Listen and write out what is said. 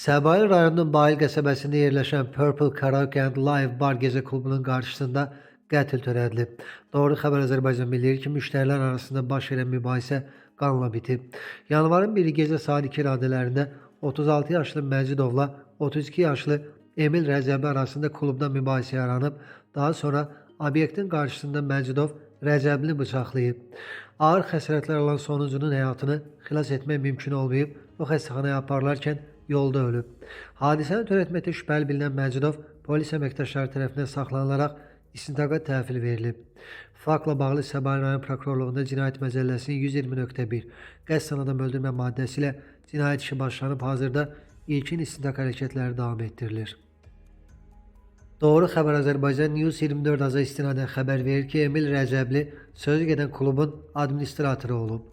Səbail rayonunun Bahil qəsəbəsində yerləşən Purple Karaoke and Live Bar gecə klubunun qarşısında qətl törədilib. Doğru xəbər Azərbaycan bildirir ki, müştərilər arasında baş verən mübahisə qanla bitib. Yanvarın 1-i gecə saat 2 radələrində 36 yaşlı Məcidovla 32 yaşlı Emil Rəcəbi arasında klubda mübahisə yaranıb. Daha sonra obyektin qarşısında Məcidov Rəcəbini bıçaqlayıb. Ağır xəsarətlər alan sonuncunun həyatını xilas etmək mümkün olmayıb. O xəstəxanaya aparılarkən yolda ölüb. Hadisəni törətməkdə şübhəli bilinən Məcidov polis əməkdaşları tərəfindən saxlanılaraq istintaqa təhvil verilib. Faktla bağlı Səbail rayon prokurorluğunda cinayət məcəlləsinin 120.1 qəsdən adam öldürmə maddəsi ilə cinayət işi başlanıb, hazırda ilkin istintaq hərəkətləri davam etdirilir. Doğru xəbər Azərbaycan News 24 aza istinadən xəbər verir ki, Emil Rəcəbli sözü gedən klubun administratoru olub.